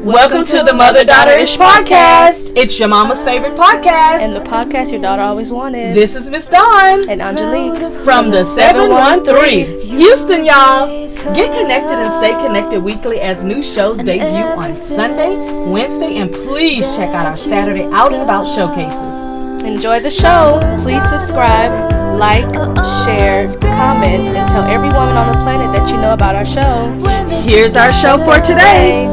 Welcome to the Mother-Daughter-ish podcast. It's your mama's favorite podcast. And the podcast your daughter always wanted. This is Miss Dawn. And Angelique. From the 713. Houston, y'all. Get connected and stay connected weekly as new shows debut on Sunday, Wednesday, and please check out our Saturday Out and About showcases. Enjoy the show. Please subscribe, like, share, comment, and tell every woman on the planet that you know about our show. Here's our show for today.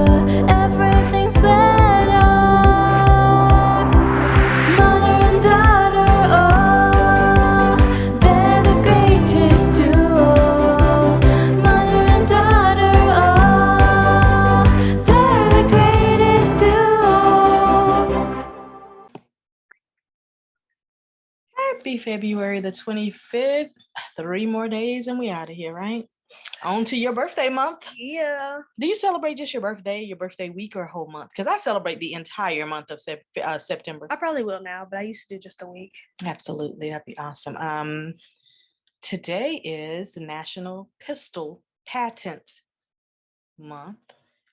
Happy February the 25th. 3 more days and we out of here, right? On to your birthday month. Yeah. Do you celebrate just your birthday week, or a whole month? Because I celebrate the entire month of September. I probably will now, but I used to do just a week. Absolutely. That'd be awesome. Today is National Pistol Patent Month.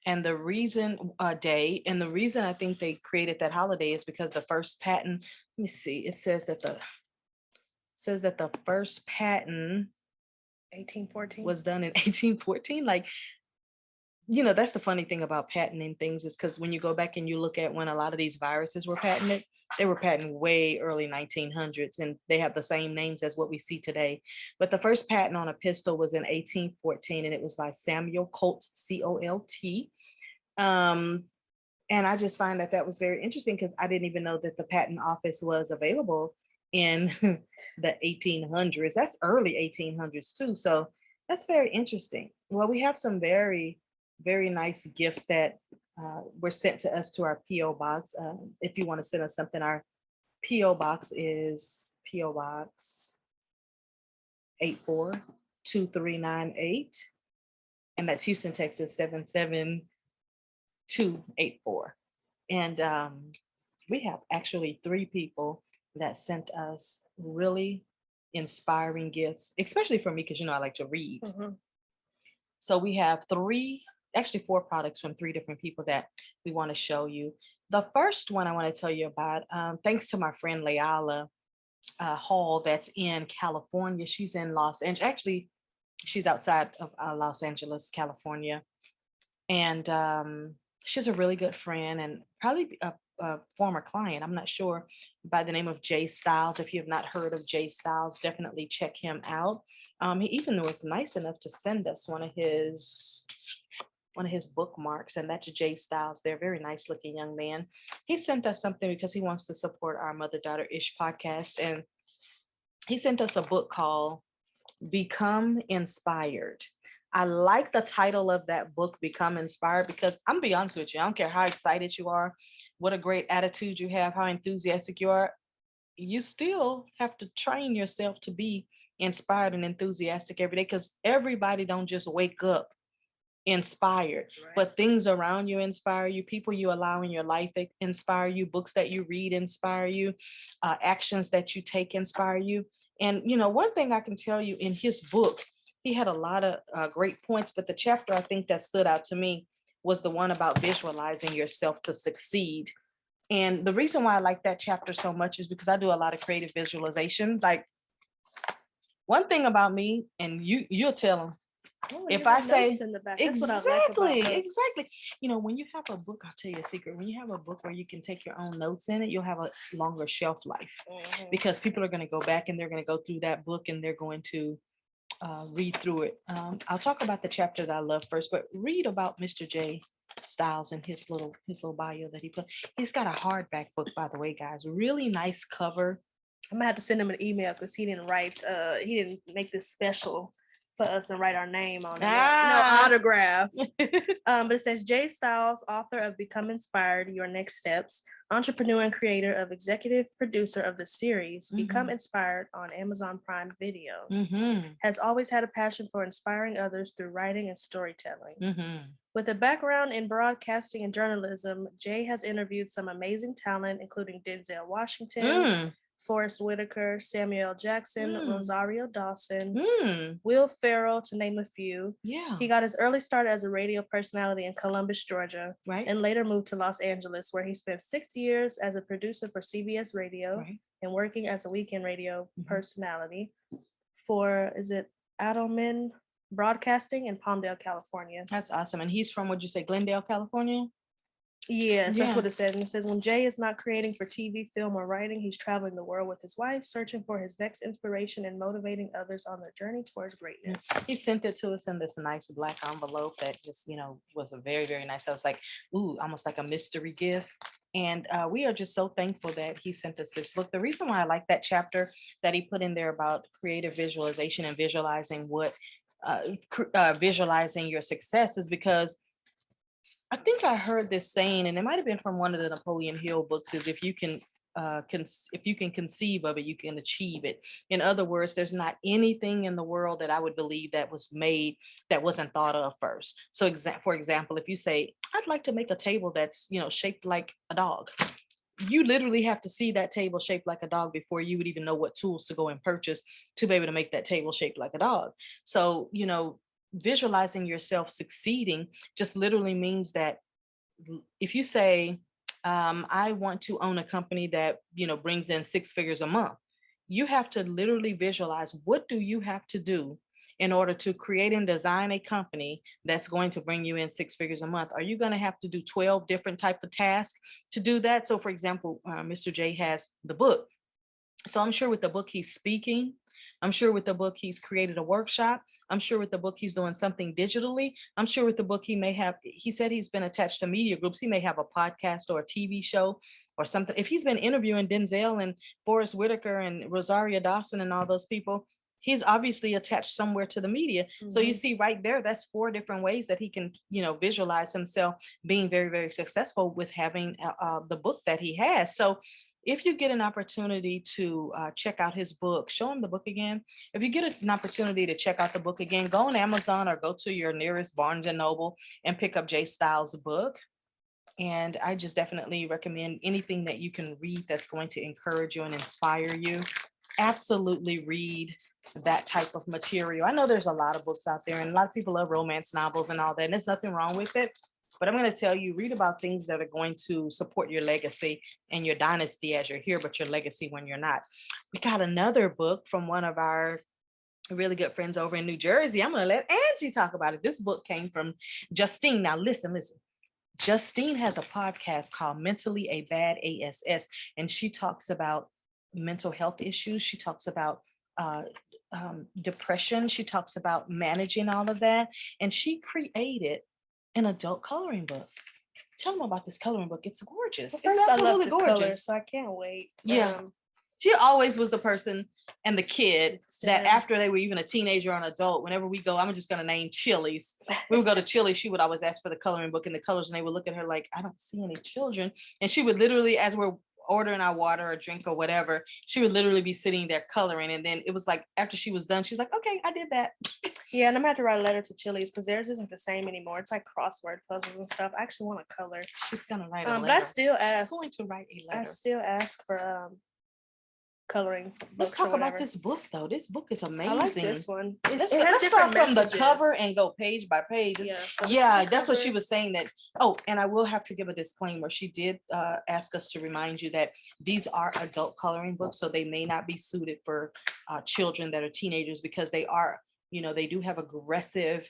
And the reason I think they created that holiday is because the first patent, let me see, it says that the first patent 1814 was done in 1814. Like, you know, that's the funny thing about patenting things, is because when you go back and you look at when a lot of these viruses were patented, they were patented way early 1900s, and they have the same names as what we see today. But the first patent on a pistol was in 1814, and it was by Samuel Colt, C-O-L-T. And I just find that was very interesting, because I didn't even know that the patent office was available in the 1800s. That's early 1800s too. So that's very interesting. Well, we have some very, very nice gifts that were sent to us to our P.O. box. If you want to send us something, our P.O. box is P.O. Box 842398. And that's Houston, Texas 77284. And we have actually 3 people that sent us really inspiring gifts, especially for me, because you know I like to read. Mm-hmm. So we have 4 products from 3 different people that we want to show you. The first one I want to tell you about, thanks to my friend Layala Hall, that's in California. She's in Los Angeles. Actually, she's outside of Los Angeles, California. And she's a really good friend and probably a former client, I'm not sure, by the name of Jay Styles. If you have not heard of Jay Styles, definitely check him out. He even was nice enough to send us one of his bookmarks, and that's Jay Styles. They're a very nice looking young man. He sent us something because he wants to support our Mother-Daughter-ish podcast, and he sent us a book called Become Inspired. I like the title of that book, Become Inspired, because I'm gonna be honest with you, I don't care how excited you are, what a great attitude you have, how enthusiastic you are, you still have to train yourself to be inspired and enthusiastic every day, because everybody don't just wake up inspired, right? But things around you inspire you, people you allow in your life inspire you, books that you read inspire you, actions that you take inspire you. And you know, one thing I can tell you, in his book, he had a lot of great points, but the chapter I think that stood out to me was the one about visualizing yourself to succeed. And the reason why I like that chapter so much is because I do a lot of creative visualization. Like, one thing about me, and you'll tell them, if I say exactly, you know, when you have a book, I'll tell you a secret. When you have a book where you can take your own notes in it, you'll have a longer shelf life, because people are going to go back and they're going to go through that book and they're going to read through it. I'll talk about the chapter that I love first, but read about Mr. J Styles and his little bio that he put. He's got a hardback book, by the way, guys. Really nice cover. I'm gonna have to send him an email because he didn't make this special for us and write our name on it. No autograph. But it says, Jay Styles, author of Become Inspired, Your Next Steps, entrepreneur and creator of executive producer of the series Become Inspired on Amazon Prime Video, has always had a passion for inspiring others through writing and storytelling. With a background in broadcasting and journalism, Jay has interviewed some amazing talent, including Denzel Washington, Forrest Whitaker, Samuel Jackson, Rosario Dawson, Will Ferrell, to name a few. Yeah. He got his early start as a radio personality in Columbus, Georgia, Right. and later moved to Los Angeles, where he spent 6 years as a producer for CBS Radio, Right. and working as a weekend radio personality for, is it Adelman Broadcasting in Palmdale, California. That's awesome. And he's from, what'd you say, Glendale, California? Yes, that's what it says. And it says, when Jay is not creating for TV, film, or writing, he's traveling the world with his wife, searching for his next inspiration and motivating others on their journey towards greatness. He sent it to us in this nice black envelope that just, was a very, very nice. I was like, ooh, almost like a mystery gift. And we are just so thankful that he sent us this book. The reason why I like that chapter that he put in there about creative visualization and visualizing visualizing your success is because I think I heard this saying, and it might have been from one of the Napoleon Hill books, is if you can conceive of it, you can achieve it. In other words, there's not anything in the world that I would believe that was made that wasn't thought of first. So for example, if you say, I'd like to make a table that's, shaped like a dog, you literally have to see that table shaped like a dog before you would even know what tools to go and purchase to be able to make that table shaped like a dog. So, visualizing yourself succeeding just literally means that if you say, I want to own a company that, brings in 6 figures a month, you have to literally visualize, what do you have to do in order to create and design a company that's going to bring you in 6 figures a month? Are you going to have to do 12 different type of tasks to do that? So for example, Mr. J has the book. So I'm sure with the book he's speaking, I'm sure with the book he's created a workshop, I'm sure with the book he's doing something digitally, I'm sure with the book he said he's been attached to media groups, he may have a podcast or a TV show or something. If he's been interviewing Denzel and Forrest Whitaker and Rosario Dawson and all those people, he's obviously attached somewhere to the media. So you see right there, that's 4 different ways that he can, visualize himself being very, very successful with having the book that he has. So if you get an opportunity to check out his book, show him the book again. If you get an opportunity to check out the book again, go on Amazon or go to your nearest Barnes and Noble and pick up Jay Styles' book. And I just definitely recommend anything that you can read that's going to encourage you and inspire you. Absolutely read that type of material. I know there's a lot of books out there and a lot of people love romance novels and all that, and there's nothing wrong with it. But I'm going to tell you, read about things that are going to support your legacy and your dynasty as you're here, but your legacy when you're not. We got another book from one of our really good friends over in New Jersey. I'm going to let Angie talk about it. This book came from Justine. Now, listen. Justine has a podcast called Mentally a Bad ASS, and she talks about mental health issues. She talks about depression. She talks about managing all of that. And she created an adult coloring book. Tell them about this coloring book. It's gorgeous. Well, it's absolutely gorgeous. Color, so I can't wait. Yeah. She always was the person and the kid that after they were even a teenager or an adult, whenever we go, I'm just going to name Chili's. We would go to Chili's. She would always ask for the coloring book and the colors, and they would look at her like, I don't see any children. And she would literally, as we're ordering our water or drink or whatever, she would literally be sitting there coloring. And then it was like, after she was done, she's like, okay, I did that. Yeah, and I'm gonna have to write a letter to Chili's because theirs isn't the same anymore. It's like crossword puzzles and stuff. I actually want to color. She's gonna write a letter. But I still ask. She's going to write a letter. I still ask for coloring. Let's talk about this book though. This book is amazing. I like this one. Let's start from the cover and go page by page. Yeah, that's what she was saying. That and I will have to give a disclaimer. She did ask us to remind you that these are adult coloring books, so they may not be suited for children that are teenagers because they are, they do have aggressive,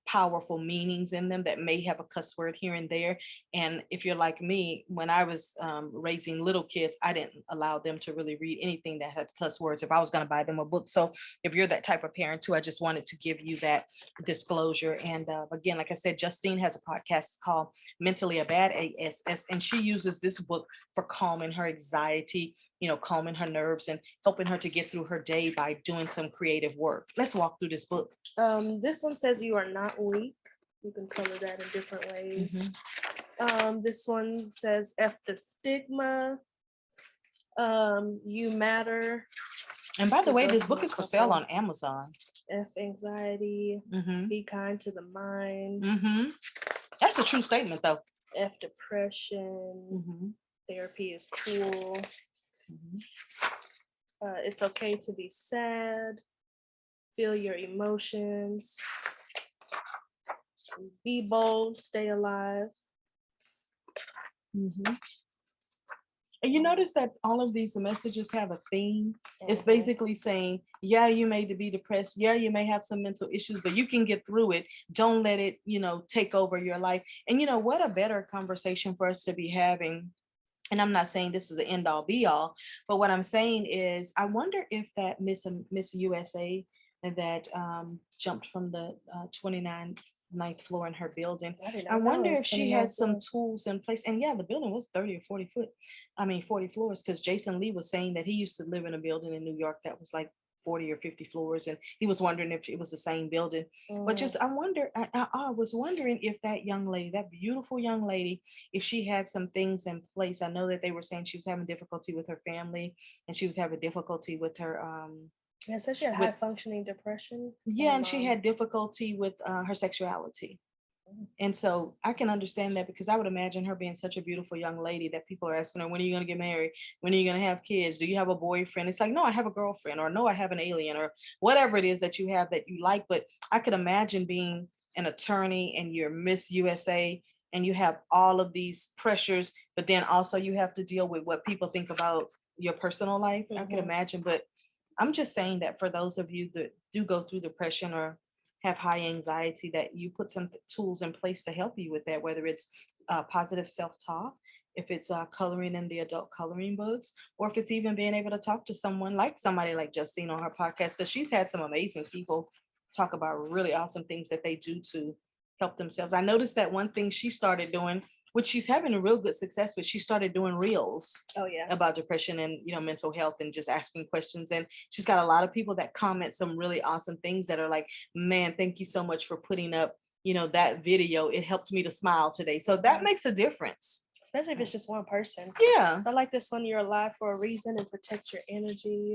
powerful meanings in them that may have a cuss word here and there. And if you're like me, when I was raising little kids, I didn't allow them to really read anything that had cuss words if I was going to buy them a book. So if you're that type of parent too, I just wanted to give you that disclosure. And again, like I said, Justine has a podcast called Mentally a Bad ASS, and she uses this book for calming her anxiety, calming her nerves and helping her to get through her day by doing some creative work. Let's walk through this book. This one says you are not weak. You can color that in different ways. This one says F the stigma. You matter. And by the way, this book is for sale on Amazon. F anxiety. Be kind to the mind. That's a true statement though. F depression. Therapy is cool. It's okay to be sad. Feel your emotions. Be bold. Stay alive. And you notice that all of these messages have a theme. It's Mhm. basically saying, yeah, you may be depressed. Yeah, you may have some mental issues, but you can get through it. Don't let it, take over your life. And what a better conversation for us to be having. And I'm not saying this is an end all be all, but what I'm saying is, I wonder if that Miss USA that jumped from the 29th floor in her building. I wonder if she had some tools in place. And yeah, the building was 30 or 40 floors, because Jason Lee was saying that he used to live in a building in New York that was like 40 or 50 floors, and he was wondering if it was the same building. But just I was wondering if that young lady, that beautiful young lady, if she had some things in place. I know that they were saying she was having difficulty with her family, and she was having difficulty with her Yeah, so she had high functioning depression. and she had difficulty with her sexuality. And so I can understand that, because I would imagine her being such a beautiful young lady that people are asking her, when are you going to get married? When are you going to have kids? Do you have a boyfriend? It's like, no, I have a girlfriend, or no, I have an alien, or whatever it is that you have that you like. But I could imagine being an attorney and you're Miss USA and you have all of these pressures, but then also you have to deal with what people think about your personal life. I can imagine, but I'm just saying that for those of you that do go through depression or have high anxiety, that you put some tools in place to help you with that, whether it's positive self-talk, if it's coloring in the adult coloring books, or if it's even being able to talk to someone like somebody like Justine on her podcast, because she's had some amazing people talk about really awesome things that they do to help themselves. I noticed that one thing she started doing, which she's having a real good success with, she started doing reels about depression and mental health, and just asking questions. And she's got a lot of people that comment some really awesome things that are like, man, thank you so much for putting up that video. It helped me to smile today. So that makes a difference, especially if it's just one person. Yeah, I like this one, you're alive for a reason and protect your energy.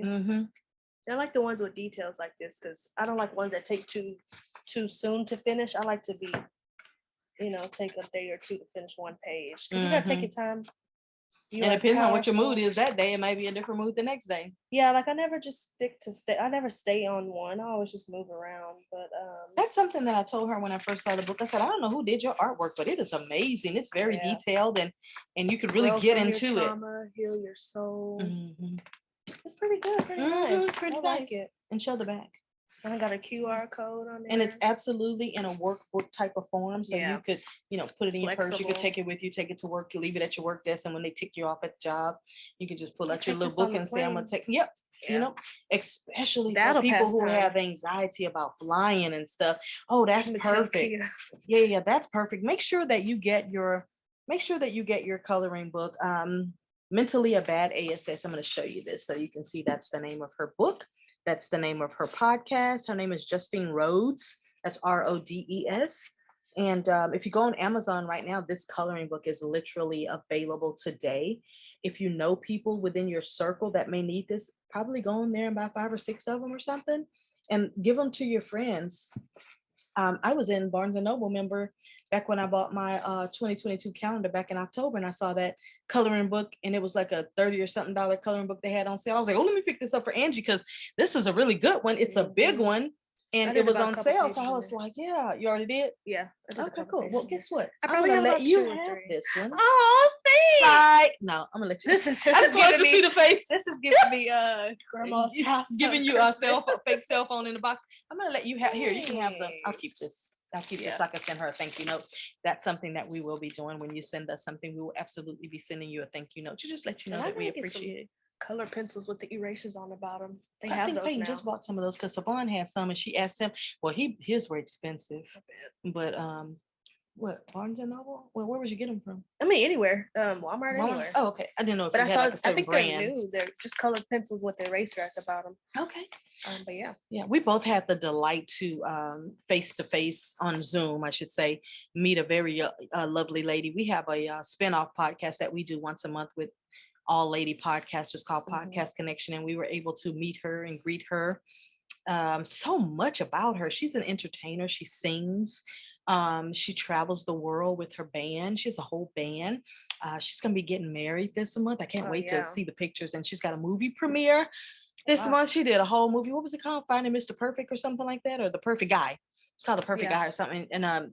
I like the ones with details like this, because I don't like ones that take too soon to finish. I like to be, take a day or two to finish one page, because you gotta take your time. And it depends on what your mood is that day. It might be a different mood the next day. Yeah, like I never just I never stay on one. I always just move around. But that's something that I told her when I first saw the book. I said, I don't know who did your artwork, but it is amazing. It's very detailed, and you could really get into trauma, heal your soul. It's pretty good, pretty nice. Pretty I nice. like it. And show the back. And I got a QR code on there. And it's absolutely in a workbook type of form. So you could, put it in your purse. You could take it with you, take it to work, you leave it at your work desk. And when they tick you off at the job, you can just pull out your little book and say, I'm gonna take, especially for people who have anxiety about flying and stuff. Oh, that's perfect. Yeah, that's perfect. Make sure that you get your coloring book. Mentally a Bad ASS. I'm going to show you this so you can see that's the name of her book. That's the name of her podcast. Her name is Justine Rhodes. That's Rhodes. And if you go on Amazon right now, this coloring book is literally available today. If you know people within your circle that may need this, probably go in there and buy 5 or 6 of them or something and give them to your friends. I was in Barnes & Noble, member, back when I bought my 2022 calendar back in October, and I saw that coloring book, and it was like a $30 or something coloring book they had on sale. I was like, oh, let me pick this up for Angie, because this is a really good one. It's a big one, and it was on sale. So I was like, yeah, you already did? Yeah. Okay, cool. Well, guess what? I'm gonna let you have this one. Oh, thanks. No, I'm gonna let you. I just wanted to see the face. This is giving me grandma's house. Giving you a fake cell phone in the box. I'm gonna let you have here. You can have I'll keep this. I'll keep this so I can send her a thank you note. That's something that we will be doing. When you send us something, we will absolutely be sending you a thank you note to just let you know that we appreciate it. Color pencils with the erasers on the bottom. I think Peyton just bought some of those because Savon had some, and she asked him. Well, his were expensive, but what, Barnes and Noble? Well, where would you get them from? I mean, anywhere. Walmart, anywhere. Oh, okay. I didn't know if but you had like a certain I think brand. They're new. They're just colored pencils with the eraser at the bottom. Okay. But yeah. Yeah, we both had the delight to face-to-face on Zoom, I should say, meet a very lovely lady. We have a spinoff podcast that we do once a month with all lady podcasters called Podcast Connection, and we were able to meet her and greet her. So much about her. She's an entertainer. She sings. She travels the world with her band. She has a whole band. She's gonna be getting married this month. I can't wait to see the pictures. And she's got a movie premiere this month. She did a whole movie. What was it called? Finding Mr. Perfect or something like that, or The Perfect Guy. It's called The Perfect Guy or something. And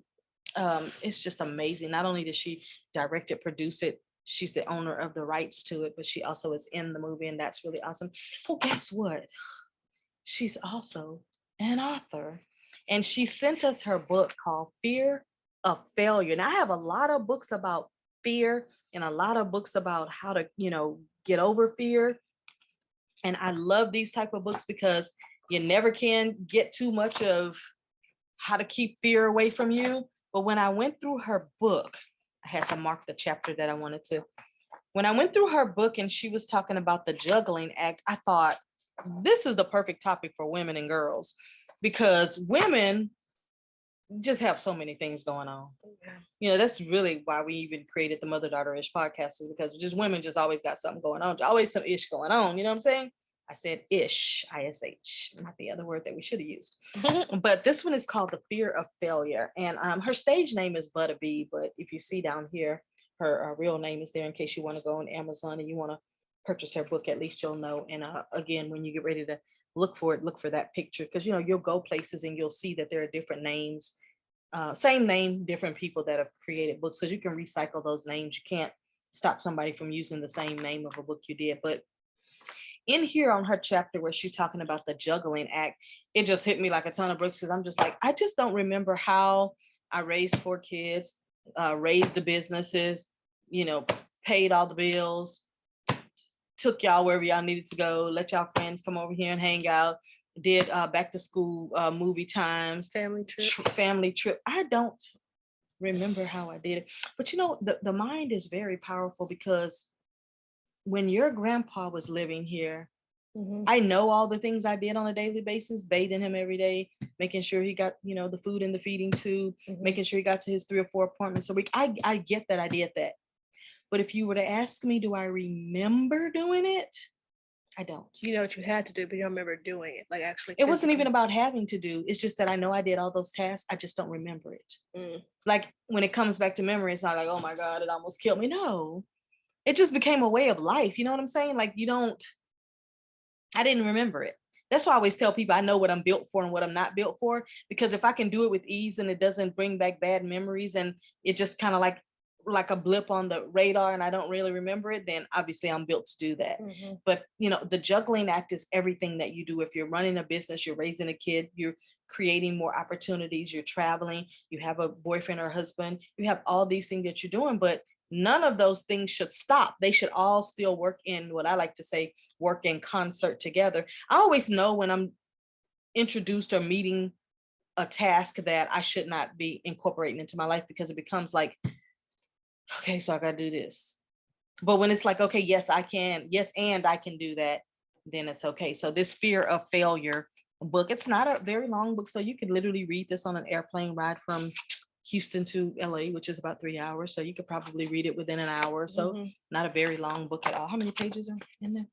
it's just amazing. Not only did she direct it, produce it, she's the owner of the rights to it, but she also is in the movie, and that's really awesome. Well, guess what? She's also an author, and she sent us her book called Fear of Failure. Now, I have a lot of books about fear and a lot of books about how to, get over fear. And I love these type of books because you never can get too much of how to keep fear away from you. But when I went through her book, I had to mark the chapter that I wanted to. When I went through her book and she was talking about the juggling act, I thought, this is the perfect topic for women and girls, because women just have so many things going on. That's really why we even created the Mother Daughter-ish podcast, is because just women just always got something going on, always some ish going on. You know what I'm saying? I said ish, ISH, not the other word that we should have used. But this one is called The Fear of Failure. And her stage name is Butta B, but if you see down here, her real name is there in case you want to go on Amazon and you want to purchase her book. At least you'll know. And again, when you get ready to look for it, look for that picture, because you'll go places and you'll see that there are different names, same name, different people that have created books, because you can recycle those names. You can't stop somebody from using the same name of a book you did. But in here on her chapter where she's talking about the juggling act, it just hit me like a ton of bricks, because I'm just like, I just don't remember how I raised 4 kids, raised the businesses, paid all the bills, took y'all wherever y'all needed to go, let y'all friends come over here and hang out, did back to school movie times, family trip. I don't remember how I did it. But the mind is very powerful, because when your grandpa was living here, I know all the things I did on a daily basis, bathing him every day, making sure he got, the food in the feeding tube, making sure he got to his 3 or 4 appointments a week. I get that I did that. But if you were to ask me, do I remember doing it? I don't. You know what you had to do, but you don't remember doing it. Like, actually, it wasn't even about having to do. It's just that I know I did all those tasks. I just don't remember it. Like, when it comes back to memory, it's not like, oh my God, it almost killed me. No, it just became a way of life. You know what I'm saying? Like, I didn't remember it. That's why I always tell people I know what I'm built for and what I'm not built for, because if I can do it with ease and it doesn't bring back bad memories and it just kind of like a blip on the radar and I don't really remember it, then obviously I'm built to do that. But the juggling act is everything that you do. If you're running a business, you're raising a kid, you're creating more opportunities, you're traveling, you have a boyfriend or husband, you have all these things that you're doing, but none of those things should stop. They should all still work in, what I like to say, work in concert together. I always know when I'm introduced or meeting a task that I should not be incorporating into my life, because it becomes like, okay, so I got to do this. But when it's like, okay, yes, I can. Yes, and I can do that. Then it's okay. So this Fear of Failure book, it's not a very long book. So you could literally read this on an airplane ride from Houston to LA, which is about 3 hours. So you could probably read it within an hour or so. Not a very long book at all. How many pages are in there?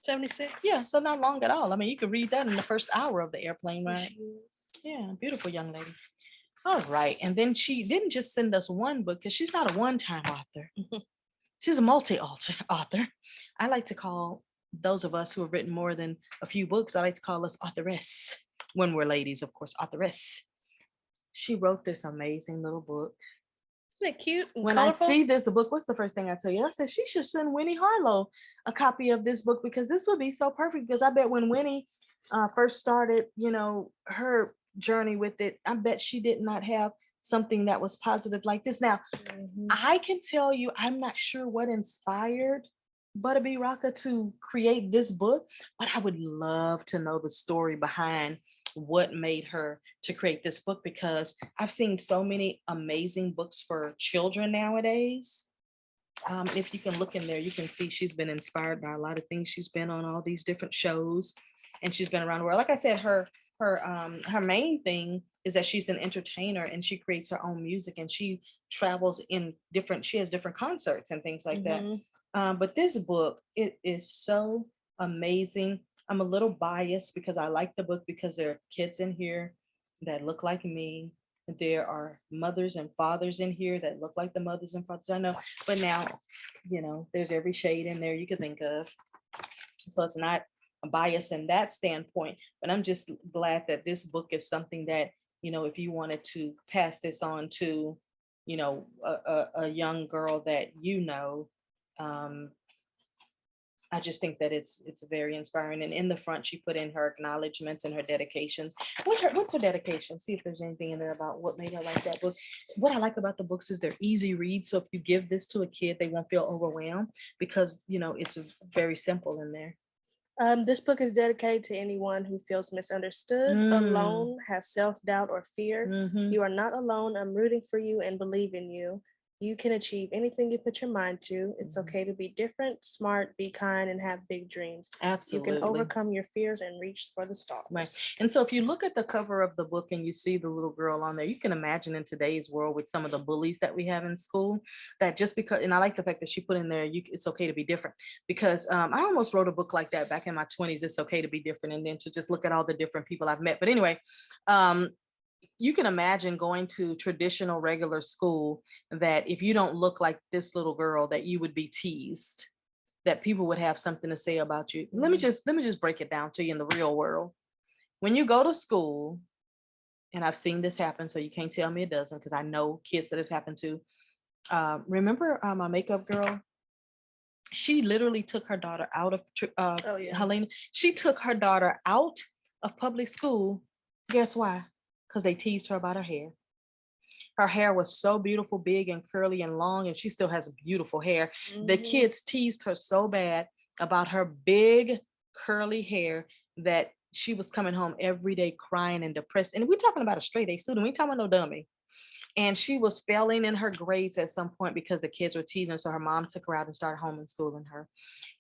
76. Yeah, so not long at all. I mean, you could read that in the first hour of the airplane ride. Yeah, beautiful young lady. All right. And then she didn't just send us one book, because she's not a one-time author. She's a multi-author. I like to call those of us who have written more than a few books, I like to call us authoress. When we're ladies, of course, authoress. She wrote this amazing little book. Isn't it cute? When colorful? I see this book, what's the first thing I tell you? I said she should send Winnie Harlow a copy of this book, because this would be so perfect. Because I bet when Winnie first started, her journey with it, I bet she did not have something that was positive like this. Now, I can tell you, I'm not sure what inspired Butta B. Rocka to create this book, but I would love to know the story behind what made her to create this book, because I've seen so many amazing books for children nowadays. If you can look in there, you can see she's been inspired by a lot of things. She's been on all these different shows, and she's been around the world. Like I said, her main thing is that she's an entertainer, and she creates her own music, and she travels she has different concerts and things like that. But this book, it is so amazing. I'm a little biased because I like the book because there are kids in here that look like me. There are mothers and fathers in here that look like the mothers and fathers I know. But now, there's every shade in there you could think of. So it's not a bias in that standpoint, but I'm just glad that this book is something that, if you wanted to pass this on to, a young girl that I just think that it's very inspiring. And in the front, she put in her acknowledgments and her dedications. What's her dedication? See if there's anything in there about what made her like that book. What I like about the books is they're easy reads. So if you give this to a kid, they won't feel overwhelmed because, it's very simple in there. This book is dedicated to anyone who feels misunderstood, alone, has self-doubt or fear. Mhm. You are not alone. I'm rooting for you and believe in you. You can achieve anything you put your mind to. It's okay to be different, smart, be kind, and have big dreams. Absolutely. You can overcome your fears and reach for the stars. Right. And so if you look at the cover of the book and you see the little girl on there, you can imagine in today's world with some of the bullies that we have in school, that just because, and I like the fact that she put in there, it's okay to be different, because I almost wrote a book like that back in my 20s. It's okay to be different. And then to just look at all the different people I've met. But anyway, you can imagine going to traditional regular school, that if you don't look like this little girl, that you would be teased, that people would have something to say about you. Let me just break it down to you in the real world. When you go to school, and I've seen this happen, so you can't tell me it doesn't, because I know kids that it's happened to. Remember my makeup girl? She literally took her daughter out of Helena. She took her daughter out of public school. Guess why? Because they teased her about her hair. Her hair was so beautiful, big and curly and long, and she still has beautiful hair. The kids teased her so bad about her big curly hair that she was coming home every day crying and depressed. And we're talking about a straight A student. We ain't talking about no dummy. And she was failing in her grades at some point because the kids were teasing her. So her mom took her out and started homeschooling her.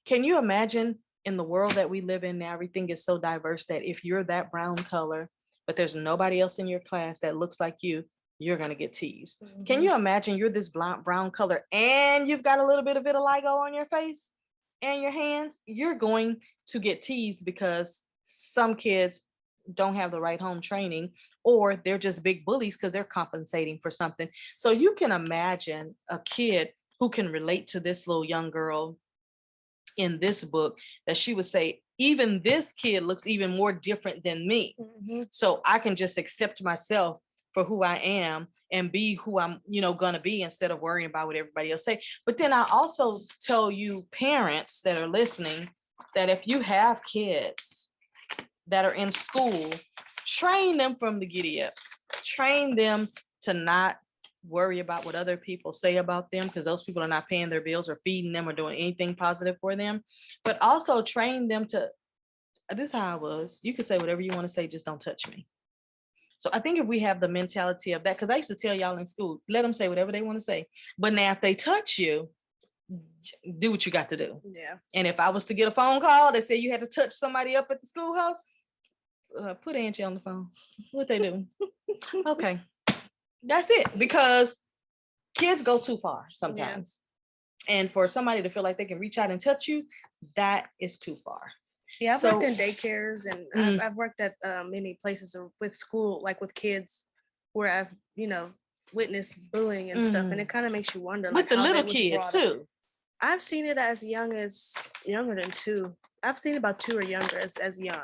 Can you imagine, in the world that we live in now, everything is so diverse, that if you're that brown color, but there's nobody else in your class that looks like you're going to get teased. Can you imagine you're this brown color and you've got a little bit of vitiligo on your face and your hands? You're going to get teased because some kids don't have the right home training, or they're just big bullies because they're compensating for something. So you can imagine a kid who can relate to this little young girl in this book, that she would say, even this kid looks even more different than me. So I can just accept myself for who I am and be who I'm, gonna be, instead of worrying about what everybody else say. But then I also tell you, parents that are listening, that if you have kids that are in school, train them from the giddy up. Train them to not worry about what other people say about them, because those people are not paying their bills or feeding them or doing anything positive for them. But also train them to, this is how I was. You can say whatever you want to say, just don't touch me. So I think if we have the mentality of that, because I used to tell y'all in school, let them say whatever they want to say. But now if they touch you, do what you got to do. Yeah. And if I was to get a phone call that said you had to touch somebody up at the schoolhouse, put Angie on the phone. What they do? Okay. That's it. Because kids go too far sometimes. Yeah. And for somebody to feel like they can reach out and touch you, that is too far. Yeah, I've worked in daycares, and I've worked at many places with school, like with kids, where I've, witnessed bullying and stuff. And it kind of makes you wonder. With the little kids too. I've seen it as younger than 2. I've seen about 2 or younger as young.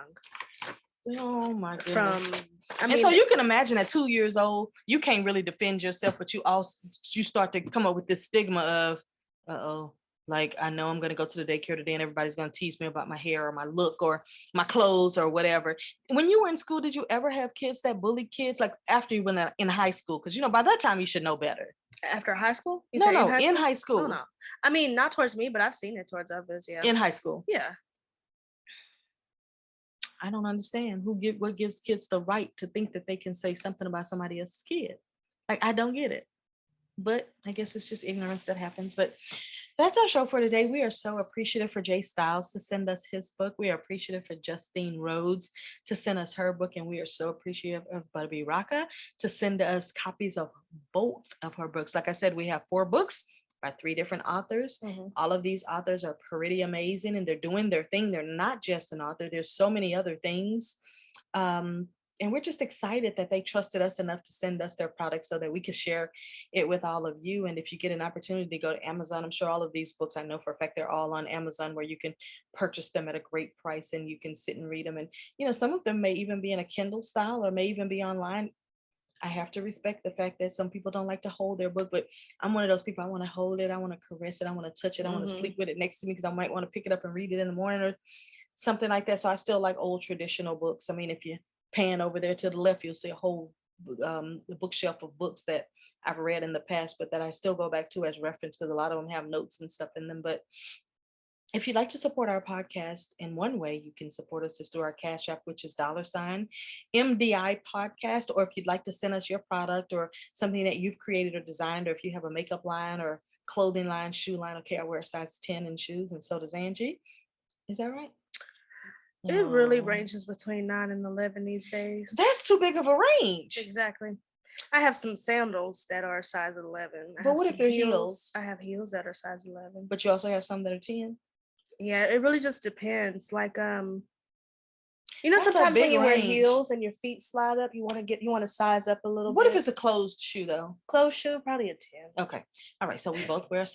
Oh my goodness. And so you can imagine at 2 years old, you can't really defend yourself, but you start to come up with this stigma of, like, I know I'm going to go to the daycare today and everybody's going to tease me about my hair or my look or my clothes or whatever. When you were in school, did you ever have kids that bullied kids, like after you went in high school? Because, by that time you should know better. After high school? In high school. Oh, no. I mean, not towards me, but I've seen it towards others. Yeah. In high school. Yeah. I don't understand what gives kids the right to think that they can say something about somebody else's kid. Like, I don't get it. But I guess it's just ignorance that happens. But that's our show for today. We are so appreciative for Jay Styles to send us his book. We are appreciative for Justine Rhodes to send us her book. And we are so appreciative of Bubby Raka to send us copies of both of her books. Like I said, we have 4 books. by 3 different authors. Mhm. All of these authors are pretty amazing and they're doing their thing. They're not just an author, there's so many other things. And we're just excited that they trusted us enough to send us their products so that we could share it with all of you. And if you get an opportunity to go to Amazon, I'm sure all of these books, I know for a fact they're all on Amazon where you can purchase them at a great price and you can sit and read them. And, some of them may even be in a Kindle style or may even be online. I have to respect the fact that some people don't like to hold their book, but I'm one of those people. I want to hold it. I want to caress it. I want to touch it. I want to sleep with it next to me because I might want to pick it up and read it in the morning or something like that. So I still like old traditional books. I mean, if you pan over there to the left, you'll see a whole the bookshelf of books that I've read in the past, but that I still go back to as reference because a lot of them have notes and stuff in them. But if you'd like to support our podcast in one way, you can support us just through our Cash App, which is $MDI podcast. Or if you'd like to send us your product or something that you've created or designed, or if you have a makeup line or clothing line, shoe line. Okay, I wear a size 10 in shoes, and so does Angie. Is that right? It really ranges between 9 and 11 these days. That's too big of a range. Exactly. I have some sandals that are size 11. But what if they're heels? I have heels that are size 11. But you also have some that are 10? Yeah, it really just depends. Like, sometimes when you wear heels and your feet slide up, you want to size up a little bit. What if it's a closed shoe though? Closed shoe, probably a 10. Okay. All right. So we both wear,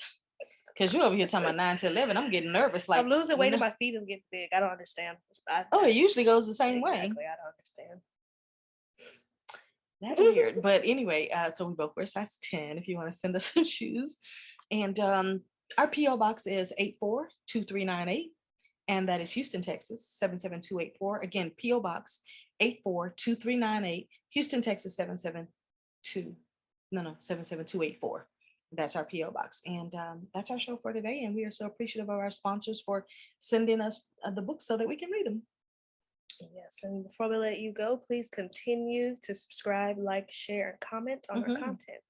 because you're over here talking about 9 to 11. I'm getting nervous. Like, I'm losing weight and my feet is getting big. I don't understand. It usually goes the same way. Exactly. I don't understand. That's weird. But anyway, so we both wear size 10 if you want to send us some shoes. And our P.O. box is 842398. And that is Houston, Texas, 77284. Again, P.O. box 842398, Houston, Texas, 77284. That's our P.O. box. And that's our show for today. And we are so appreciative of our sponsors for sending us the books so that we can read them. Yes, and before we let you go, please continue to subscribe, like, share, and comment on our content.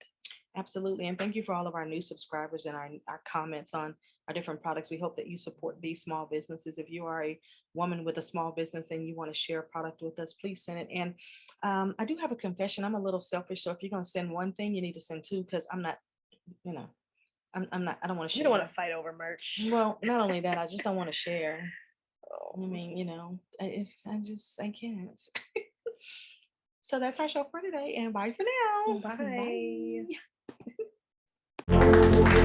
Absolutely. And thank you for all of our new subscribers and our comments on our different products. We hope that you support these small businesses. If you are a woman with a small business and you want to share a product with us, please send it. And I do have a confession. I'm a little selfish. So if you're going to send one thing, you need to send 2 because I'm not, I'm not, I don't want to share. You don't want to fight over merch. Well, not only that, I just don't want to share. Oh. I mean, I can't. So that's our show for today. And bye for now. Bye. Bye.